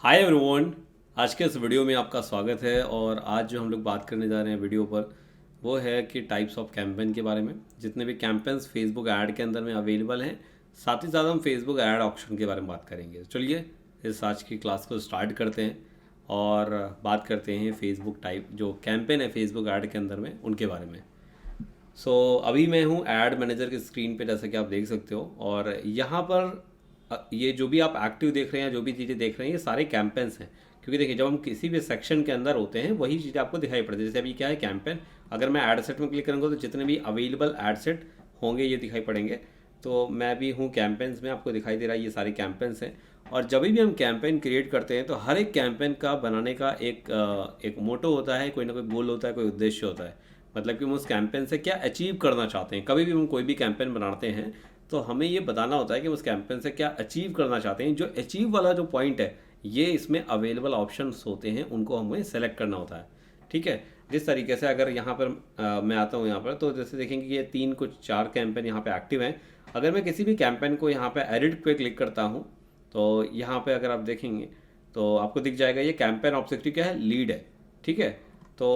Hi everyone. आज के इस वीडियो में आपका स्वागत है। और आज जो हम लोग बात करने जा रहे हैं वीडियो पर वो है कि टाइप्स ऑफ कैंपेन के बारे में। जितने भी कैंपेन्स फेसबुक ऐड के अंदर में अवेलेबल हैं, साथ ही साथ हम फेसबुक ऐड ऑप्शन के बारे में बात करेंगे। चलिए इस आज की क्लास को स्टार्ट करते हैं और बात करते हैं फेसबुक टाइप जो कैंपेन है फेसबुक ऐड के अंदर में उनके बारे में। अभी मैं हूँ ऐड मैनेजर की स्क्रीन पे, जैसा कि आप देख सकते हो। और यहाँ पर ये जो भी आप एक्टिव देख रहे हैं, जो भी चीज़ें देख रहे हैं, ये सारे कैंपेन्स हैं। क्योंकि देखिए जब हम किसी भी सेक्शन के अंदर होते हैं वही चीज़ें आपको दिखाई पड़ती है। जैसे अभी क्या है कैंपेन, अगर मैं ऐड सेट में क्लिक करूँगा तो जितने भी अवेलेबल ऐड सेट होंगे ये दिखाई पड़ेंगे। तो मैं भी हूँ कैंपेन्स में, आपको दिखाई दे रहा है ये सारे कैंपेन्स हैं। और जब भी हम कैंपेन क्रिएट करते हैं तो हर एक कैंपेन का बनाने का एक मोटो होता है, कोई ना कोई गोल होता है, कोई उद्देश्य होता है। मतलब कि हम उस कैंपेन से क्या अचीव करना चाहते हैं। कभी भी हम कोई भी कैंपेन बनाते हैं तो हमें ये बताना होता है कि उस कैंपेन से क्या अचीव करना चाहते हैं। जो अचीव वाला जो पॉइंट है ये इसमें अवेलेबल ऑप्शंस होते हैं, उनको हमें सेलेक्ट करना होता है। ठीक है। जिस तरीके से अगर यहाँ पर मैं आता हूँ यहाँ पर, तो जैसे देखेंगे कि ये तीन कुछ चार कैंपेन यहाँ पे एक्टिव हैं। अगर मैं किसी भी कैंपेन को यहाँ पे एडिट पे क्लिक करता हूँ तो यहाँ पे अगर आप देखेंगे तो आपको दिख जाएगा ये कैंपेन ऑब्जेक्टिव क्या है, लीड है। ठीक है। तो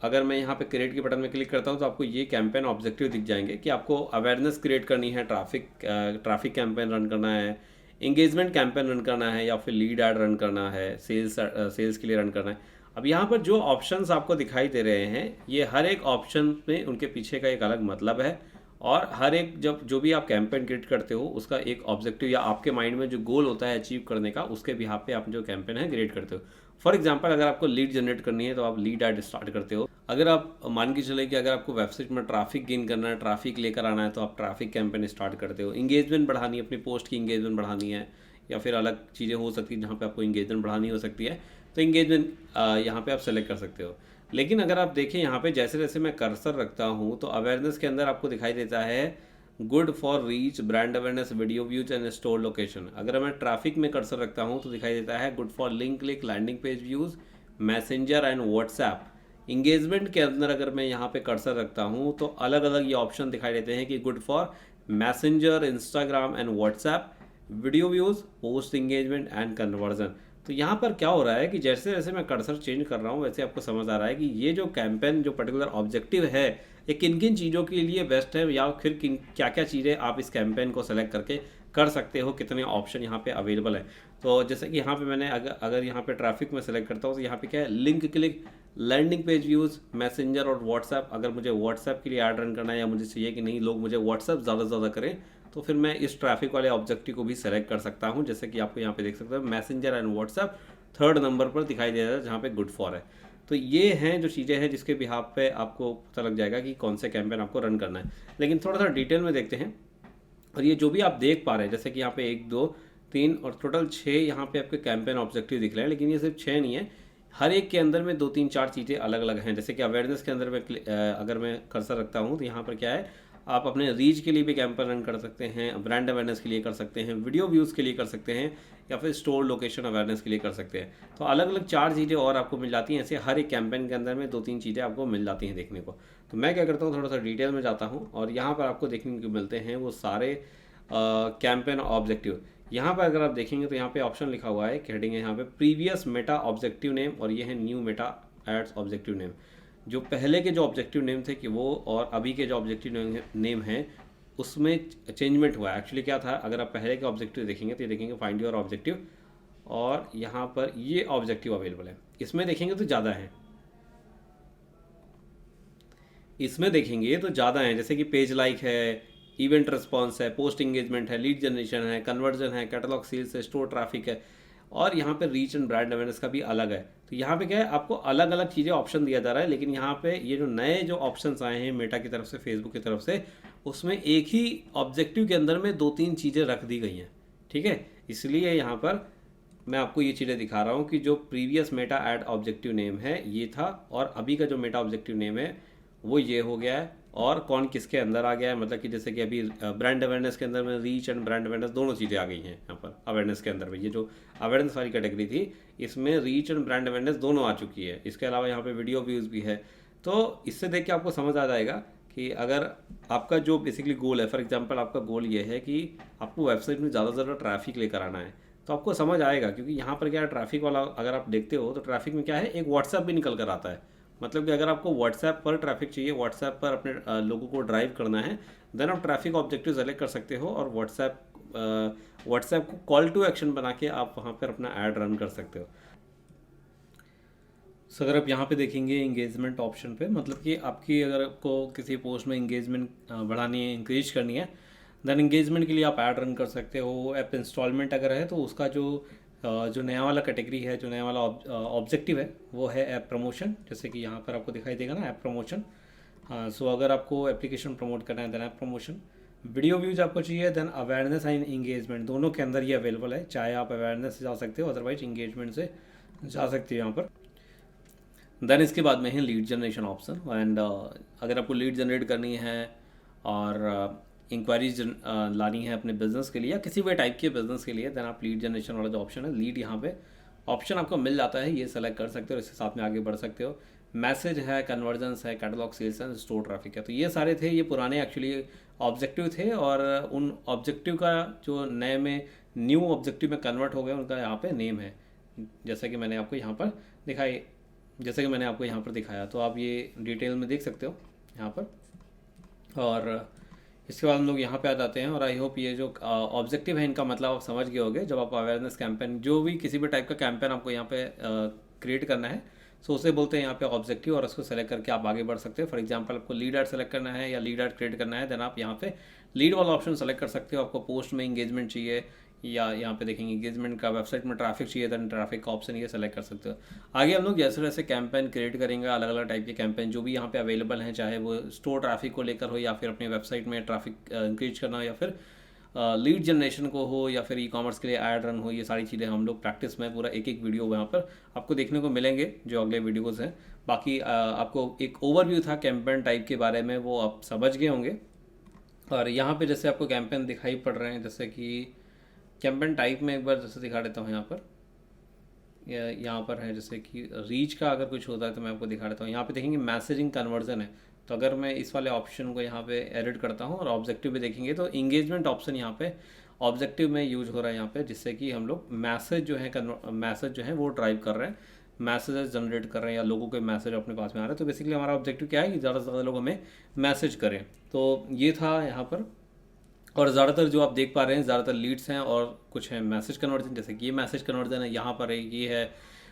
अगर मैं यहाँ पे क्रिएट के बटन में क्लिक करता हूँ तो आपको ये कैंपेन ऑब्जेक्टिव दिख जाएंगे कि आपको अवेयरनेस क्रिएट करनी है, ट्रैफिक कैंपेन रन करना है, इंगेजमेंट कैंपेन रन करना है, या फिर लीड ऐड रन करना है, सेल्स के लिए रन करना है। अब यहाँ पर जो ऑप्शंस आपको दिखाई दे रहे हैं ये हर एक ऑप्शन में उनके पीछे का एक अलग मतलब है। और हर एक जब जो भी आप कैंपेन क्रिएट करते हो उसका एक ऑब्जेक्टिव या आपके माइंड में जो गोल होता है अचीव करने का, उसके बिहाफ पे आप जो कैंपेन है क्रिएट करते हो। फॉर एग्जाम्पल अगर आपको लीड जनरेट करनी है तो आप लीड ऐड स्टार्ट करते हो। अगर आप मान के चले कि अगर आपको वेबसाइट में ट्रैफिक गेन करना है, ट्रैफिक लेकर आना है, तो आप ट्रैफिक कैंपेन स्टार्ट करते हो। इंगेजमेंट बढ़ानी है, अपनी पोस्ट की इंगेजमेंट बढ़ानी है, या फिर अलग चीज़ें हो सकती है जहाँ पे आपको इंगेजमेंट बढ़ानी हो सकती है, तो इंगेजमेंट यहाँ पे आप सेलेक्ट कर सकते हो। लेकिन अगर आप देखें यहाँ पे जैसे जैसे मैं कर्सर रखता हूँ तो अवेयरनेस के अंदर आपको दिखाई देता है good for reach, brand awareness, video views and store location. अगर मैं ट्रैफिक में कर्सर रखता हूँ तो दिखाई देता है good for link click, landing page views, messenger and WhatsApp. Engagement के अंदर अगर मैं यहाँ पे कर्सर रखता हूँ तो अलग अलग ये ऑप्शन दिखाई देते हैं कि good for messenger, Instagram and WhatsApp, video views, post engagement and conversion. तो यहाँ पर क्या हो रहा है कि जैसे जैसे मैं कर्सर चेंज कर रहा हूँ वैसे आपको समझ आ रहा है कि ये जो कैंपेन जो पर्टिकुलर ऑब्जेक्टिव है ये किन किन चीज़ों के लिए बेस्ट है, या फिर किन क्या क्या चीज़ें आप इस कैंपेन को सेलेक्ट करके कर सकते हो, कितने ऑप्शन यहाँ पे अवेलेबल है। तो जैसे कि यहाँ पे मैंने अगर यहाँ पे ट्रैफिक में सेलेक्ट करता हूँ तो यहाँ पे क्या है, link click, landing page views, messenger और व्हाट्सएप। अगर मुझे व्हाट्सएप के लिए ऐड रन करना है या मुझे चाहिए कि नहीं लोग मुझे व्हाट्सएप ज़्यादा से ज़्यादा करें, तो फिर मैं इस ट्रैफिक वाले ऑब्जेक्टिव को भी सेलेक्ट कर सकता हूँ। जैसे कि आपको यहाँ पे देख सकते हो messenger and WhatsApp third number पर दिखाई दे रहा है जहाँ पे गुड फॉर है। तो ये हैं जो चीज़ें हैं जिसके बिहाफ पे आपको पता लग जाएगा कि कौन से कैंपेन आपको रन करना है। लेकिन थोड़ा सा डिटेल में देखते हैं। और ये जो भी आप देख पा रहे हैं जैसे कि यहाँ पे एक दो तीन और टोटल छः यहाँ पे आपके कैंपेन ऑब्जेक्टिव दिख रहे हैं, लेकिन ये सिर्फ छः नहीं है, हर एक के अंदर में दो तीन चार चीज़ें अलग अलग हैं। जैसे कि अवेयरनेस के अंदर में अगर मैं कर्सर रखता हूँ तो यहाँ पर क्या है, आप अपने रीच के लिए भी कैंपेन रन कर सकते हैं, ब्रांड अवेयरनेस के लिए कर सकते हैं, वीडियो व्यूज़ के लिए कर सकते हैं, या फिर स्टोर लोकेशन अवेयरनेस के लिए कर सकते हैं। तो अलग अलग चार चीज़ें और आपको मिल जाती हैं। ऐसे हर एक कैंपेन के अंदर में दो तीन चीज़ें आपको मिल जाती हैं देखने को। तो मैं क्या करता हूँ, थोड़ा सा डिटेल में जाता हूँ और यहाँ पर आपको देखने को मिलते हैं वो सारे कैंपेन ऑब्जेक्टिव। यहाँ पर अगर आप देखेंगे तो यहाँ पे ऑप्शन लिखा हुआ है कि हेडिंग है यहाँ पे प्रीवियस मेटा ऑब्जेक्टिव नेम, और ये है new Meta ads objective name. जो पहले के जो ऑब्जेक्टिव नेम थे कि वो और अभी के जो ऑब्जेक्टिव नेम हैं उसमें चेंजमेंट हुआ है। एक्चुअली क्या था, अगर आप पहले के ऑब्जेक्टिव देखेंगे तो ये देखेंगे फाइंड योर ऑब्जेक्टिव, और यहाँ पर ये ऑब्जेक्टिव अवेलेबल है। इसमें देखेंगे तो ज़्यादा है, इसमें देखेंगे तो ज़्यादा है। जैसे कि पेज लाइक है, इवेंट रिस्पॉन्स है, पोस्ट इंगेजमेंट है, लीड जनरेशन है, कन्वर्जन है, कैटलॉग सेल्स है, स्टोर ट्रैफिक है, और यहाँ पे रीच एंड ब्रांड अवेयरनेस का भी अलग है। तो यहाँ पे क्या है, आपको अलग अलग चीज़ें ऑप्शन दिया जा रहा है। लेकिन यहाँ पे ये जो नए जो ऑप्शंस आए हैं मेटा की तरफ से, फेसबुक की तरफ से, उसमें एक ही ऑब्जेक्टिव के अंदर में दो तीन चीज़ें रख दी गई हैं। ठीक है। इसलिए यहाँ पर मैं आपको ये चीज़ें दिखा रहा हूँ कि जो previous Meta ad objective name है ये था, और अभी का जो मेटा ऑब्जेक्टिव नेम है वो ये हो गया है, और कौन किसके अंदर आ गया है। मतलब कि जैसे कि अभी ब्रांड अवेयरनेस के अंदर में रीच एंड ब्रांड अवेयरनेस दोनों चीज़ें आ गई हैं यहाँ पर अवेयरनेस के अंदर में। ये जो अवेयरनेस वाली कैटेगरी थी इसमें रीच एंड ब्रांड अवेयरनेस दोनों आ चुकी है। इसके अलावा यहाँ पे वीडियो व्यूज़ भी है। तो इससे देख के आपको समझ आ जाएगा कि अगर आपका जो बेसिकली गोल है, फॉर एग्जांपल आपका गोल ये है कि आपको वेबसाइट में ज़्यादा से ज़्यादा ट्रैफिक लेकर आना है, तो आपको समझ आएगा, क्योंकि यहाँ पर क्या है, ट्रैफिक वाला अगर आप देखते हो तो ट्रैफिक में क्या है, एक व्हाट्सएप भी निकल कर आता है। मतलब कि अगर आपको व्हाट्सएप पर ट्रैफिक चाहिए, व्हाट्सएप पर अपने लोगों को ड्राइव करना है, देन आप ट्रैफिक ऑब्जेक्टिव सेलेक्ट कर सकते हो और व्हाट्सएप को कॉल टू एक्शन बना के आप वहाँ पर अपना ऐड रन कर सकते हो। सो अगर आप यहाँ पे देखेंगे इंगेजमेंट ऑप्शन पे, मतलब कि आपकी अगर आपको किसी पोस्ट में इंगेजमेंट बढ़ानी है, इंक्रीज करनी है, देन इंगेजमेंट के लिए आप ऐड रन कर सकते हो। ऐप इंस्टॉलमेंट अगर है तो उसका जो नया वाला कैटेगरी है, जो नया वाला ऑब्जेक्टिव है, वो है ऐप प्रमोशन। जैसे कि यहाँ पर आपको दिखाई देगा ना, ऐप प्रमोशन। हाँ, सो अगर आपको एप्लीकेशन प्रमोट करना है then app promotion. Video views आपको चाहिए, देन अवेयरनेस एंड इंगेजमेंट, दोनों के अंदर ये अवेलेबल है। चाहे आप अवेयरनेस से जा सकते हो, अदरवाइज इंगेजमेंट से जा सकते हो यहाँ पर। देन इसके बाद में है लीड जनरेशन ऑप्शन। एंड अगर आपको लीड जनरेट करनी है और इंक्वायरीज लानी है अपने बिजनेस के लिए या किसी भी टाइप के बिजनेस के लिए, देन आप लीड जनरेशन वाला जो ऑप्शन है, लीड यहाँ पे ऑप्शन आपको मिल जाता है, ये सेलेक्ट कर सकते हो, इसके साथ में आगे बढ़ सकते हो। मैसेज है, कन्वर्जन्स है, कैटलॉग सेल्स है, स्टोर ट्रैफिक है। तो ये सारे थे, ये पुराने एक्चुअली ऑब्जेक्टिव थे और उन ऑब्जेक्टिव का जो नए में न्यू ऑब्जेक्टिव में कन्वर्ट हो गया, उनका यहाँ पे नेम है, जैसा कि मैंने आपको यहाँ पर दिखाया। तो आप ये डिटेल में देख सकते हो यहाँ पर। और इसके बाद हम लोग यहाँ पे आ जाते हैं और आई होप ये जो ऑब्जेक्टिव है इनका मतलब आप समझ गए होंगे। जब आप अवेयरनेस कैंपेन, जो भी किसी भी टाइप का कैंपेन आपको यहाँ पे क्रिएट करना है, सो उसे बोलते हैं यहाँ पे ऑब्जेक्टिव, और उसको सेलेक्ट करके आप आगे बढ़ सकते हो। फॉर एग्जांपल आपको लीड ऐड सेलेक्ट करना है या लीड ऐड क्रिएट करना है, देन आप यहाँ पे लीड वाला ऑप्शन सेलेक्ट कर सकते हो। आपको पोस्ट में इंगेजमेंट चाहिए या यहाँ पे देखेंगे इंगेजमेंट का, वेबसाइट में ट्रैफिक चाहिए, देन ट्रैफिक का ऑप्शन ये सेलेक्ट कर सकते हो। आगे हम लोग जैसे जैसे कैंपेन क्रिएट करेंगे, अलग अलग टाइप के कैंपेन जो भी यहाँ पे अवेलेबल हैं, चाहे वो स्टोर ट्रैफिक को लेकर हो या फिर अपनी वेबसाइट में ट्रैफिक इंक्रीज करना हो या फिर लीड जनरेशन को हो या फिर ई कॉमर्स के लिए ऐड रन हो, ये सारी चीज़ें हम लोग प्रैक्टिस में पूरा एक एक वीडियो यहाँ पर आपको देखने को मिलेंगे जो अगले वीडियोज़ हैं। बाकी आपको एक ओवरव्यू था कैंपेन टाइप के बारे में, वो आप समझ गए होंगे। और यहाँ पे जैसे आपको कैंपेन दिखाई पड़ रहे हैं, जैसे कि कैंपेन टाइप में एक बार जैसे दिखा देता हूँ यहाँ पर है, जैसे कि रीच का अगर कुछ होता है तो मैं आपको दिखा देता हूँ। यहाँ पे देखेंगे मैसेजिंग कन्वर्जन है, तो अगर मैं इस वाले ऑप्शन को यहाँ पे एडिट करता हूँ और ऑब्जेक्टिव भी देखेंगे तो इंगेजमेंट ऑप्शन यहाँ पे ऑब्जेक्टिव में यूज हो रहा है यहाँ पे, जिससे कि हम लोग मैसेज जो है वो ड्राइव कर रहे हैं, मैसेजेस जनरेट कर रहे हैं या लोगों के मैसेज अपने पास में आ रहे हैं। तो बेसिकली हमारा ऑब्जेक्टिव क्या है कि ज़्यादा से ज़्यादा लोग हमें मैसेज करें। तो ये था यहाँ पर। और ज़्यादातर जो आप देख पा रहे हैं, ज़्यादातर लीड्स हैं और कुछ है मैसेज कन्वर्जन, जैसे कि ये मैसेज कन्वर्जन है, यहाँ पर ये है।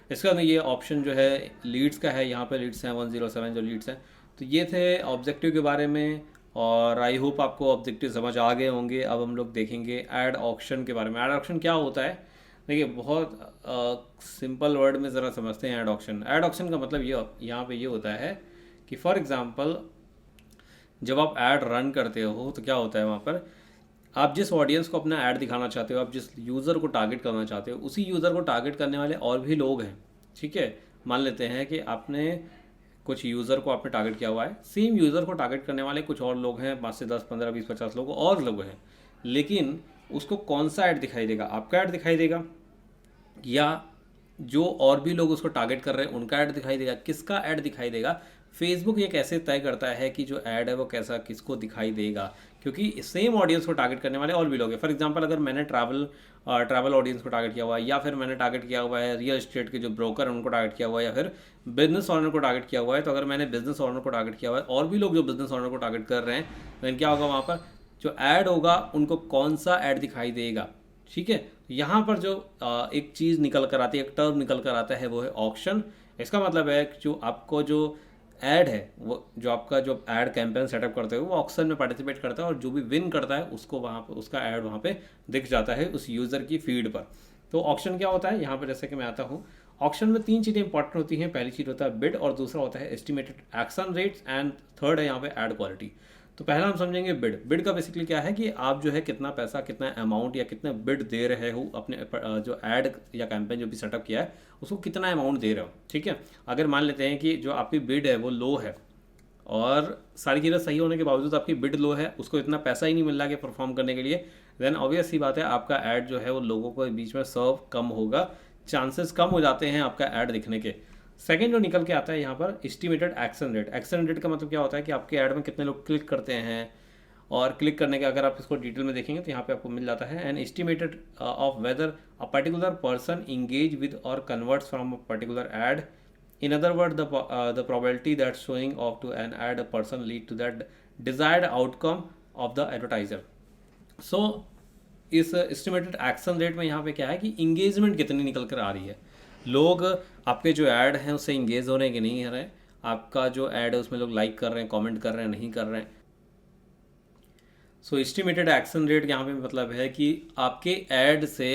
इसका ये ऑप्शन जो है लीड्स का है, यहाँ पे लीड्स हैं 107 जो लीड्स हैं। तो ये थे ऑब्जेक्टिव के बारे में और आई होप आपको ऑब्जेक्टिव समझ आ गए होंगे। अब हम लोग देखेंगे ऐड ऑक्शन के बारे में। ऐड ऑक्शन क्या होता है, देखिए बहुत सिंपल वर्ड में ज़रा समझते हैं। ऐड ऑक्शन का मतलब ये यहाँ पे ये होता है कि फॉर एग्ज़ाम्पल जब आप ऐड रन करते हो तो क्या होता है, वहाँ पर आप जिस ऑडियंस को अपना ऐड दिखाना चाहते हो, आप जिस यूज़र को टारगेट करना चाहते हो, उसी यूज़र को टारगेट करने वाले और भी लोग हैं। ठीक है, मान लेते हैं कि आपने कुछ यूज़र को आपने टारगेट किया हुआ है, सेम यूज़र को टारगेट करने वाले कुछ और लोग हैं, 5 से 10, 15, 20, 50 लोग और लोग हैं, लेकिन उसको कौन सा ऐड दिखाई देगा, आपका ऐड दिखाई देगा या जो और भी लोग उसको टारगेट कर रहे हैं उनका ऐड दिखाई देगा, किसका ऐड दिखाई देगा। फेसबुक ये कैसे तय करता है कि जो ऐड है वो कैसा किसको दिखाई देगा, क्योंकि सेम ऑडियंस को टारगेट करने वाले और भी लोग हैं। फॉर एग्जांपल अगर मैंने ट्रैवल ऑडियंस को टारगेट किया हुआ है, या फिर मैंने टारगेट किया हुआ है रियल एस्टेट के जो ब्रोकर हैं उनको टारगेट किया हुआ है, या फिर बिजनेस ऑनर को टारगेट किया हुआ है, तो अगर मैंने बिजनेस ऑनर को टारगेट किया हुआ है और भी लोग जो बिजनेस ऑनर को टारगेट कर रहे हैं, देन क्या होगा, वहाँ पर जो ऐड होगा उनको कौन सा ऐड दिखाई देगा। ठीक है, यहाँ पर जो एक चीज़ निकल कर आती है, एक टर्म निकल कर आता है, वो है ऑक्शन। इसका मतलब है कि जो आपको जो ऐड है, वो जो आपका जो ऐड कैंपेन सेटअप करते हो वो ऑक्शन में पार्टिसिपेट करता है और जो भी विन करता है उसको वहाँ पर उसका ऐड वहाँ पे दिख जाता है उस यूज़र की फीड पर। तो ऑक्शन क्या होता है, यहाँ पर जैसे कि मैं आता हूँ, ऑक्शन में 3 चीज़ें इंपॉर्टेंट होती हैं। पहली चीज़ होता है बिड, और दूसरा होता है estimated action rates, and third है यहाँ पे ऐड क्वालिटी। तो पहला हम समझेंगे बिड। बिड का बेसिकली क्या है कि आप जो है कितना पैसा, कितना अमाउंट या कितना बिड दे रहे हो अपने जो ऐड या कैंपेन जो भी सेटअप किया है उसको कितना अमाउंट दे रहे हो। ठीक है, अगर मान लेते हैं कि जो आपकी बिड है वो लो है और सारी चीज़ें सही होने के बावजूद आपकी बिड लो है, उसको इतना पैसा ही नहीं मिल रहा है परफॉर्म करने के लिए, देन ऑब्वियस सी बात है आपका ऐड जो है वो लोगों को बीच में सर्व कम होगा, चांसेस कम हो जाते हैं आपका ऐड दिखने के। सेकेंड जो निकल के आता है यहाँ पर estimated action rate. Action rate का मतलब क्या होता है कि आपके ऐड में कितने लोग क्लिक करते हैं और क्लिक करने के अगर आप इसको डिटेल में देखेंगे तो यहाँ पे आपको मिल जाता है an estimated of whether a particular person engage with और converts from a particular ad. In other words, the probability that showing off to an ad a person lead to that desired outcome of the advertiser. So इस estimated action rate में यहाँ पे क्या है कि engagement कितनी निकल कर आ रही है, लोग आपके जो ऐड हैं उससे इंगेज हो रहे हैं कि नहीं हो रहे हैं, आपका जो ऐड है उसमें लोग लाइक कर रहे हैं, कमेंट कर रहे हैं, नहीं कर रहे हैं. सो एस्टिमेटेड एक्शन रेट यहाँ पे मतलब है कि आपके ऐड से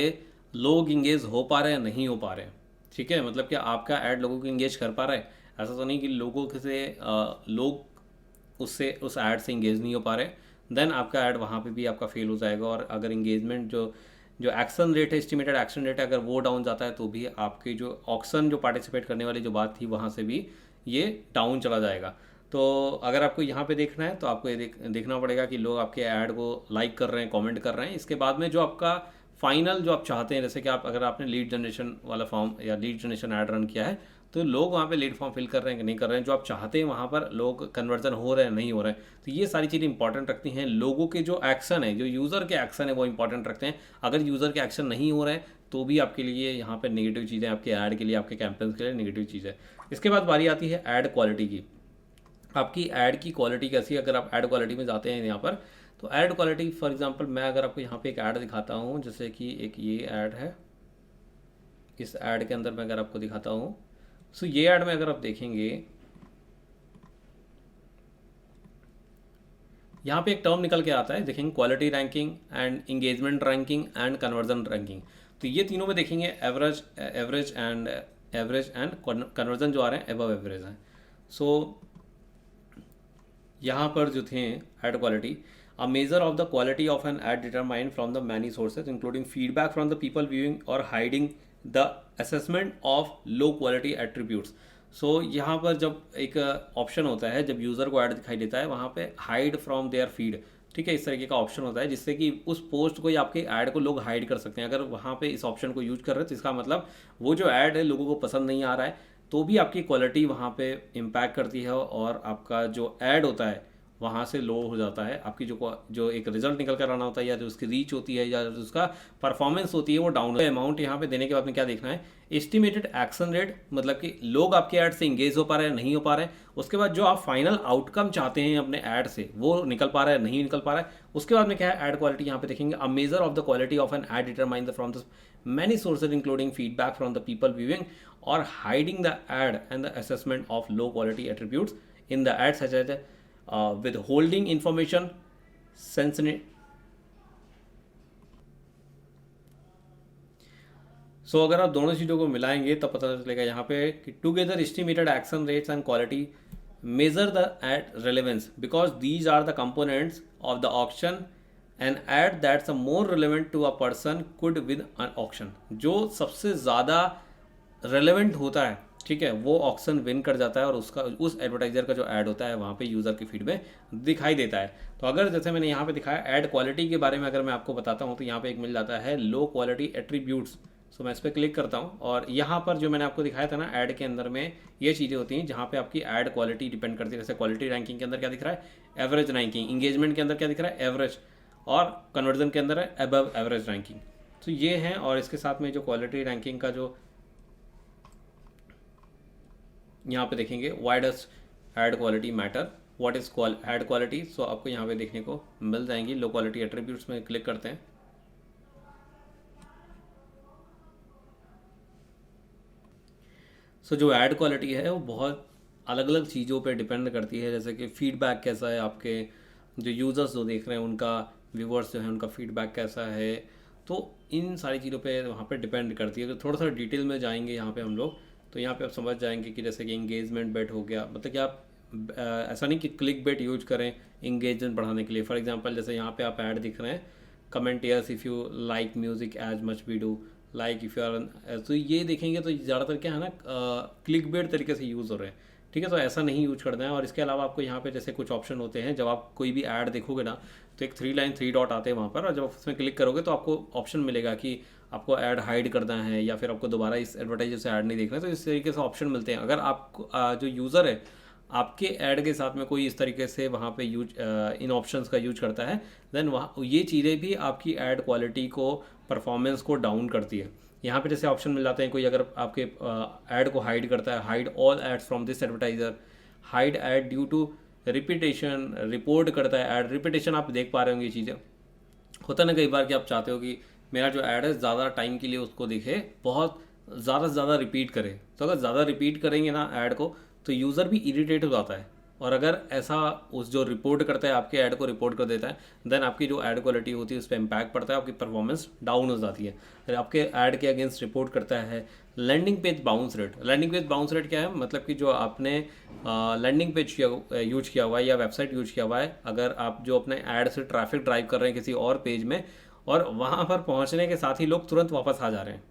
लोग इंगेज हो पा रहे हैं, नहीं हो पा रहे हैं. ठीक है, मतलब कि आपका ऐड लोगों को इंगेज कर पा रहा है. ऐसा तो नहीं कि लोगों से लोग उससे उस ऐड से इंगेज नहीं हो पा रहे, देन आपका ऐड वहाँ पे भी आपका फेल हो जाएगा. और अगर इंगेजमेंट जो जो एक्शन रेट है, एस्टिमेटेड एक्शन रेट है, अगर वो डाउन जाता है तो भी आपकी जो ऑक्शन जो पार्टिसिपेट करने वाली जो बात थी वहाँ से भी ये डाउन चला जाएगा. तो अगर आपको यहाँ पे देखना है तो आपको ये देखना पड़ेगा कि लोग आपके ऐड को लाइक कर रहे हैं, कमेंट कर रहे हैं. इसके बाद में जो आपका फाइनल जो आप चाहते हैं, जैसे कि आप अगर आपने लीड जनरेशन वाला फॉर्म या लीड जनरेशन ऐड रन किया है तो लोग वहाँ पे लीड फॉर्म फिल कर रहे हैं कि नहीं कर रहे हैं, जो आप चाहते हैं वहाँ पर लोग कन्वर्जन हो रहे हैं नहीं हो रहे हैं. तो ये सारी चीज़ें इंपॉर्टेंट रखती हैं. लोगों के जो एक्शन है, जो यूज़र के एक्शन है वो इंपॉर्टेंट रखते हैं. अगर यूज़र के एक्शन नहीं हो रहे हैं तो भी आपके लिए यहाँ पर नेगेटिव चीज़ें, आपके ऐड के लिए, आपके कैंपेन के लिए नेगेटिव चीज़ है. इसके बाद बारी आती है ऐड क्वालिटी की. आपकी ऐड की क्वालिटी कैसी है. अगर आप ऐड क्वालिटी में जाते हैं यहाँ पर तो ऐड क्वालिटी फॉर एग्जांपल मैं अगर आपको यहाँ पे एक ऐड दिखाता हूँ, जैसे कि एक ये ऐड है, इस ऐड के अंदर मैं अगर आपको दिखाता हूँ, सो ये ऐड में अगर आप देखेंगे यहाँ पे एक टर्म निकल के आता है, देखेंगे quality ranking and engagement ranking and conversion ranking. तो ये तीनों में देखेंगे एवरेज एंड कन्वर्जन जो आ रहे हैं एबव एवरेज हैं. सो यहाँ पर जो थे add quality, a measure of the quality of an ad determined from the many sources including feedback from the people viewing or hiding the assessment of low quality attributes. सो यहाँ पर जब एक option होता है, जब यूज़र को add दिखाई देता है वहाँ पे हाइड फ्रॉम देयर फीड, ठीक है, इस तरीके का ऑप्शन होता है जिससे कि उस पोस्ट को या आपके ऐड को लोग हाइड कर सकते हैं. अगर वहाँ पे इस ऑप्शन को यूज कर रहे हैं तो इसका मतलब वो जो ऐड है लोगों को पसंद नहीं आ रहा है, तो भी आपकी क्वालिटी वहाँ पे इम्पैक्ट करती है और आपका जो ऐड होता है वहाँ से लो हो जाता है. आपकी जो एक रिजल्ट निकल कर आना होता है या जो उसकी रीच होती है या जो उसका परफॉर्मेंस होती है वो डाउन. अमाउंट यहाँ पे देने के बाद में क्या देखना है, एस्टिमेटेड एक्शन रेट, मतलब कि लोग आपके ऐड से इंगेज हो पा रहे हैं, नहीं हो पा रहे हैं. उसके बाद जो आप फाइनल आउटकम चाहते हैं अपने ऐड से वो निकल पा रहा है, नहीं निकल पा रहा है. उसके बाद में क्या है, ऐड क्वालिटी यहाँ पे देखेंगे, a measure of the quality of an ad determine from the many sources including feedback from the people viewing or hiding the ad and the assessment of low quality attributes in the ad such as withholding information, sensitive. सो अगर आप दोनों चीज़ों को मिलाएंगे तब पता चलेगा यहाँ पे कि together estimated action rates and quality measure the ad relevance because these are the components of the auction. An ad that's a more relevant to a person could win an auction. जो सबसे ज़्यादा relevant होता है, ठीक है, वो auction win कर जाता है और उसका उस एडवर्टाइजर का जो ऐड होता है वहाँ पे यूज़र के फीड में दिखाई देता है. तो अगर जैसे मैंने यहाँ पे दिखाया ऐड क्वालिटी के बारे में अगर मैं आपको बताता हूँ तो यहाँ पे एक मिल जाता है लो क्वालिटी एट्रीब्यूट्स. सो मैं इस पर क्लिक करता हूँ और यहाँ पर जो मैंने आपको दिखाया था ना ऐड के अंदर में ये चीज़ें होती हैं जहाँ पे आपकी ऐड क्वालिटी डिपेंड करती है. जैसे क्वालिटी रैंकिंग के अंदर क्या दिख रहा है, एवरेज रैंकिंग. इंगेजमेंट के अंदर क्या दिख रहा है, एवरेज. और कन्वर्जन के अंदर है अबव एवरेज रैंकिंग. तो ये हैं. और इसके साथ में जो क्वालिटी रैंकिंग का जो यहाँ पे देखेंगे, why does ad quality matter, what is ad quality. So आपको यहाँ पे देखने को मिल जाएंगी. लो क्वालिटी एट्रीब्यूट्स में क्लिक करते हैं. सो जो ऐड क्वालिटी है वो बहुत अलग अलग चीज़ों पे डिपेंड करती है. जैसे कि फीडबैक कैसा है, आपके जो यूज़र्स जो देख रहे हैं उनका, व्यूवर्स जो है उनका फीडबैक कैसा है, तो इन सारी चीज़ों पे वहाँ पे डिपेंड करती है. तो थोड़ा सा डिटेल में जाएंगे यहाँ पे हम लोग तो यहाँ पे आप समझ जाएंगे कि जैसे कि इंगेजमेंट बेट हो गया, मतलब कि आप ऐसा नहीं कि क्लिक बेट यूज करें इंगेजमेंट बढ़ाने के लिए. फॉर एग्जांपल जैसे यहाँ पे आप ऐड दिख रहे हैं, comment yes if you like music as much we do, like if you are, तो ये देखेंगे तो ज़्यादातर क्या है ना क्लिक बेट तरीके से यूज़ हो रहे हैं. ठीक है, तो ऐसा नहीं यूज करना है. और इसके अलावा आपको यहाँ पे जैसे कुछ ऑप्शन होते हैं, जब आप कोई भी ऐड देखोगे ना तो एक 3 लाइन 3 डॉट आते हैं वहाँ पर, और जब आप उसमें क्लिक करोगे तो आपको ऑप्शन मिलेगा कि आपको ऐड हाइड करना है या फिर आपको दोबारा इस एडवर्टाइजर से ऐड नहीं देखना है. तो इस तरीके से ऑप्शन मिलते हैं. अगर आपको जो यूज़र है आपके ऐड के साथ में कोई इस तरीके से वहाँ पे यूज इन ऑप्शंस का यूज करता है, देन वहाँ ये चीज़ें भी आपकी ऐड क्वालिटी को, परफॉर्मेंस को डाउन करती है। यहाँ पे जैसे ऑप्शन मिल जाते हैं, कोई अगर आपके ऐड को हाइड करता है, hide all ads from this advertiser, hide ad due to repetition, report करता है ऐड रिपीटेशन। आप देख पा रहे होंगे ये चीज़ें। होता ना कई बार कि आप चाहते हो कि मेरा जो ऐड है ज़्यादा टाइम के लिए उसको दिखे, बहुत ज़्यादा से ज़्यादा रिपीट करे। तो अगर ज़्यादा रिपीट करेंगे ना ऐड को, तो यूज़र भी इरिटेट हो जाता है। और अगर ऐसा उस जो रिपोर्ट करता है आपके ऐड को रिपोर्ट कर देता है, देन आपकी जो ऐड क्वालिटी होती है उस पर इम्पैक्ट पड़ता है, आपकी परफॉर्मेंस डाउन हो जाती है। अगर आपके ऐड के अगेंस्ट रिपोर्ट करता है। Landing page bounce rate, landing page bounce rate क्या है, मतलब कि जो आपने लैंडिंग पेज यूज किया हुआ है या वेबसाइट यूज किया हुआ है, अगर आप जो अपने ऐड से ट्रैफिक ड्राइव कर रहे हैं किसी और पेज में, और वहाँ पर पहुँचने के साथ ही लोग तुरंत वापस आ जा रहे हैं।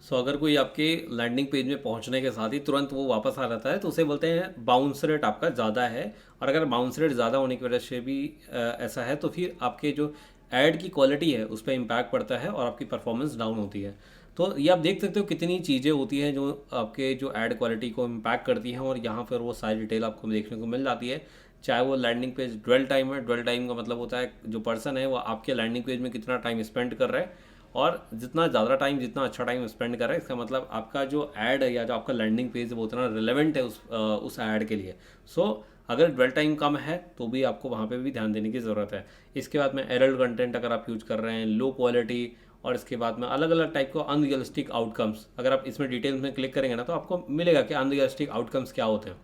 सो अगर कोई आपके लैंडिंग पेज में पहुंचने के साथ ही तुरंत वो वापस आ जाता है, तो उसे बोलते हैं बाउंस रेट आपका ज़्यादा है। और अगर बाउंस रेट ज़्यादा होने की वजह से भी ऐसा है, तो फिर आपके जो ऐड की क्वालिटी है उस पर इम्पैक्ट पड़ता है और आपकी परफॉर्मेंस डाउन होती है। तो ये आप देख सकते हो कितनी चीज़ें होती हैं जो आपके जो ऐड क्वालिटी को इम्पैक्ट करती हैं, और यहाँ पर वो सारी डिटेल आपको देखने को मिल जाती है। चाहे वो लैंडिंग पेज ड्वेल टाइम है, ड्वेल टाइम का मतलब होता है जो पर्सन है वो आपके लैंडिंग पेज में कितना टाइम स्पेंड कर रहा है, और जितना ज़्यादा टाइम, जितना अच्छा टाइम स्पेंड कर रहा है, इसका मतलब आपका जो ऐड है या जो आपका लैंडिंग पेज है वो उतना रिलेवेंट है उस ऐड के लिए। सो अगर ड्वेल टाइम कम है तो भी आपको वहाँ पे भी ध्यान देने की ज़रूरत है। इसके बाद में एरर कंटेंट अगर आप यूज कर रहे हैं, लो क्वालिटी, और इसके बाद में अलग अलग टाइप को अनरियलिस्टिक आउटकम्स, अगर आप इसमें डिटेल्स में क्लिक करेंगे ना तो आपको मिलेगा कि अनरियलिस्टिक आउटकम्स क्या होते हैं।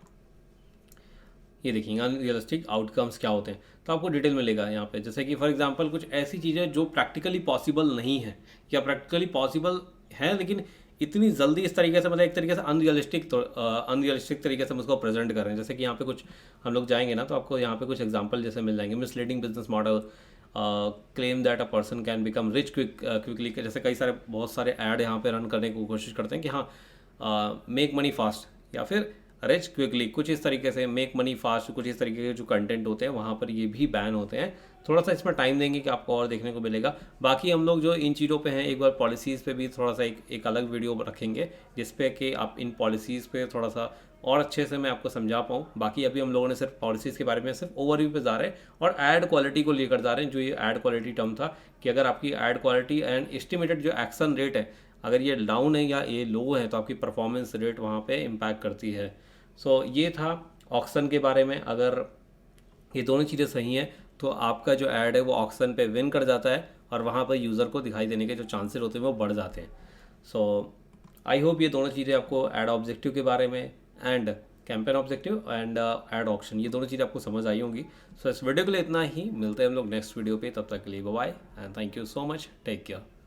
ये देखेंगे अनरियलिस्टिक आउटकम्स क्या होते हैं, तो आपको डिटेल मिलेगा यहाँ पे। जैसे कि फॉर एग्जांपल कुछ ऐसी चीज़ें जो प्रैक्टिकली पॉसिबल नहीं है, या प्रैक्टिकली पॉसिबल है लेकिन इतनी जल्दी इस तरीके से, मतलब एक तरीके से अनरियलिस्टिक, तो अनरियलिस्टिक तरीके से हम उसको प्रेजेंट कर रहे हैं। जैसे कि यहाँ पे कुछ हम लोग जाएंगे ना तो आपको यहाँ पे कुछ एग्जाम्पल जैसे मिल जाएंगे। Misleading business model, claim that a person can become rich quickly, जैसे कई सारे बहुत सारे ऐड यहाँ पे रन करने की कोशिश करते हैं कि हाँ मेक मनी फास्ट, या फिर रिच क्विकली, कुछ इस तरीके से मेक मनी फास्ट, कुछ इस तरीके के जो कंटेंट होते हैं वहाँ पर ये भी बैन होते हैं। थोड़ा सा इसमें टाइम देंगे कि आपको और देखने को मिलेगा। बाकी हम लोग जो इन चीज़ों पे हैं, एक बार पॉलिसीज़ पे भी थोड़ा सा एक अलग वीडियो रखेंगे जिसपे कि आप इन पॉलिसीज़ पे थोड़ा सा और अच्छे से मैं आपको समझा पाऊँ। बाकी अभी हम लोगों ने सिर्फ पॉलिसीज़ के बारे में सिर्फ ओवरव्यू पे जा रहे हैं, और ऐड क्वालिटी को लेकर जा रहे हैं। जो ये ऐड क्वालिटी टर्म था कि अगर आपकी ऐड क्वालिटी एंड एस्टिमेटेड जो एक्शन रेट है, अगर ये डाउन है या ये लो है, तो आपकी परफॉर्मेंस रेट वहाँ पे इम्पैक्ट करती है। सो ये था ऑक्शन के बारे में। अगर ये दोनों चीज़ें सही हैं तो आपका जो ऐड है वो ऑक्शन पे विन कर जाता है, और वहाँ पर यूज़र को दिखाई देने के जो चांसेस होते हैं वो बढ़ जाते हैं। सो आई होप ये दोनों चीज़ें आपको ऐड ऑब्जेक्टिव के बारे में and campaign objective and add auction, ये दोनों चीज़ें आपको समझ आई होंगी। सो इस वीडियो के लिए इतना ही, मिलते हैं हम लोग नेक्स्ट वीडियो पे। तब तक के लिए bye bye and thank you so much, take care.